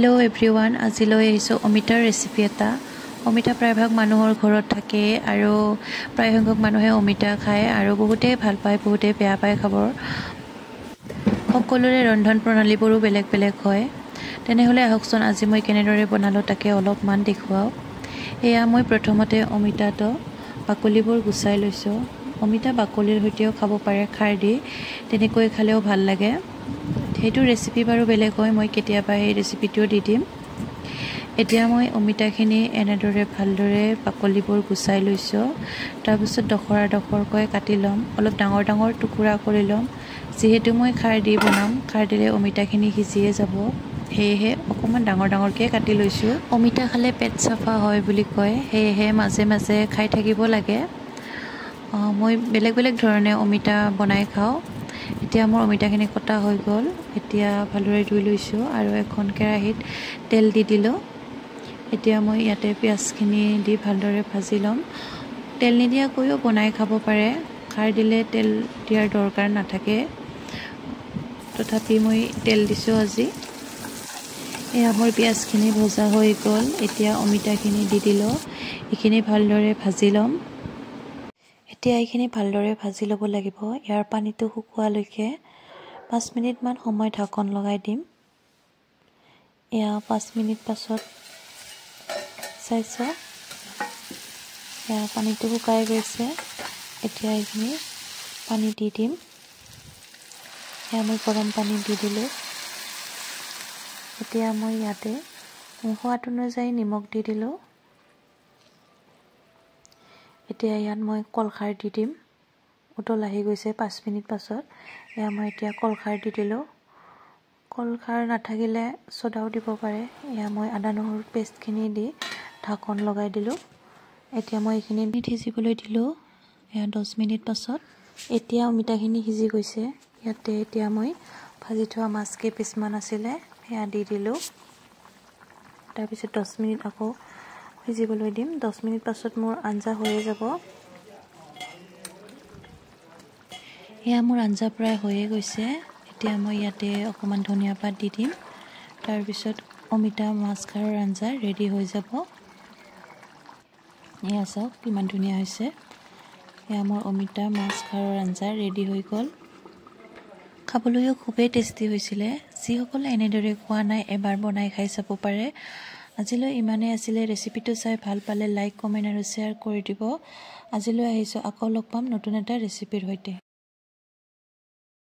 Hello' everyone, আজিলৈ আহিছোঁ অমিতাৰ ৰেচিপি এটা। অমিতা প্ৰায়ভাগ মানুহৰ ঘৰত থাকে আৰু প্ৰায় সংখ্যক মানুহে অমিতা খায় আৰু বহুতেই ভাল পায়, বহুতেই বেয়া পায় খাব। সকলোৰে ৰন্ধন প্ৰণালীবোৰো বেলেগ বেলেগ হয়। তেনেহ'লে আহকচোন আজি মই কেনেদৰে বনালোঁ তাকে অলপমান দেখুৱাওঁ। এয়া মই প্ৰথমতে অমিতাটো বাকলিবোৰ গুচাই লৈছোঁ। অমিতা বাকলিৰ সৈতেও খাব পাৰে খাৰ দি, তেনেকৈ খালেও ভাল লাগে। সেইটো ৰেচিপি বাৰু বেলেগ হয়, মই কেতিয়াবা সেই ৰেচিপিটোও দি দিম। এতিয়া মই অমিতাখিনি এনেদৰে ভালদৰে বাকলিবোৰ গুচাই লৈছোঁ। তাৰপিছত ডখৰা ডখৰকৈ কাটি ল'ম, অলপ ডাঙৰ ডাঙৰ টুকুৰা কৰি ল'ম। যিহেতু মই খাৰ দি বনাম, খাৰ দিলে অমিতাখিনি সিজিয়ে যাব, সেয়েহে অকণমান ডাঙৰ ডাঙৰকৈ কাটি লৈছোঁ। অমিতা খালে পেট চাফা হয় বুলি কয়, সেয়েহে মাজে মাজে খাই থাকিব লাগে। মই বেলেগ বেলেগ ধৰণে অমিতা বনাই খাওঁ। এতিয়া মোৰ অমিতাখিনি কটা হৈ গ'ল। এতিয়া ভালদৰে ধুই লৈছোঁ আৰু এখন কেৰাহীত তেল দি দিলোঁ। এতিয়া মই ইয়াতে পিঁয়াজখিনি দি ভালদৰে ভাজি ল'ম। তেল নিদিয়াকৈও বনাই খাব পাৰে, খাৰ দিলে তেল দিয়াৰ দৰকাৰ নাথাকে। তথাপি মই তেল দিছোঁ আজি। এয়া মোৰ পিঁয়াজখিনি ভজা হৈ গ'ল। এতিয়া অমিতাখিনি দি দিলোঁ, এইখিনি ভালদৰে ভাজি ল'ম। এতিয়া এইখিনি ভালদৰে ভাজি ল'ব লাগিব। ইয়াৰ পানীটো শুকোৱালৈকে 5 মিনিটমান সময় ঢাকন লগাই দিম। এয়া 5 মিনিট পাছত চাইছোঁ, এয়া পানীটো শুকাই গৈছে। এতিয়া এইখিনি পানী দি দিম। এয়া মই গৰম পানী দি দিলোঁ। এতিয়া মই ইয়াতে সোৱাদ অনুযায়ী নিমখ দি দিলোঁ। এতিয়া ইয়াত মই কলখাৰ দি দিম। উতল আহি গৈছে 5 মিনিট পাছত। এয়া মই এতিয়া কলখাৰ দি দিলোঁ। কলখাৰ নাথাকিলে ছ'ডাও দিব পাৰে। এয়া মই আদা নহৰুৰ পেষ্টখিনি দি ঢাকন লগাই দিলোঁ। এতিয়া মই এইখিনি সিজিবলৈ দিলোঁ। এয়া 10 মিনিট পাছত এতিয়া অমিতাখিনি সিজি গৈছে। ইয়াতে এতিয়া মই ভাজি থোৱা মাছ কেইপিচমান আছিলে, সেয়া দি দিলোঁ। তাৰপিছত 10 মিনিট আকৌ সিজিবলৈ দিম। 10 মিনিট পাছত মোৰ আঞ্জা হৈয়ে যাব। এয়া মোৰ আঞ্জা প্ৰায় হৈয়ে গৈছে। এতিয়া মই ইয়াতে অকণমান ধনিয়া পাত দি দিম। তাৰপিছত অমিতা মাছ খাৰৰ আঞ্জা ৰেডি হৈ যাব। এয়া চাওক কিমান ধুনীয়া হৈছে। এয়া মোৰ অমিতা মাছ খাৰৰ আঞ্জা ৰেডি হৈ গ'ল। খাবলৈও খুবেই টেষ্টি হৈছিলে। যিসকলে এনেদৰে খোৱা নাই এবাৰ বনাই খাই চাব পাৰে। আজিলৈ ইমানেই আছিলে। ৰেচিপিটো চাই ভাল পালে লাইক, কমেণ্ট আৰু শ্বেয়াৰ কৰি দিব। আজিলৈ আহিছোঁ, আকৌ লগ পাম নতুন এটা ৰেচিপিৰ সৈতে।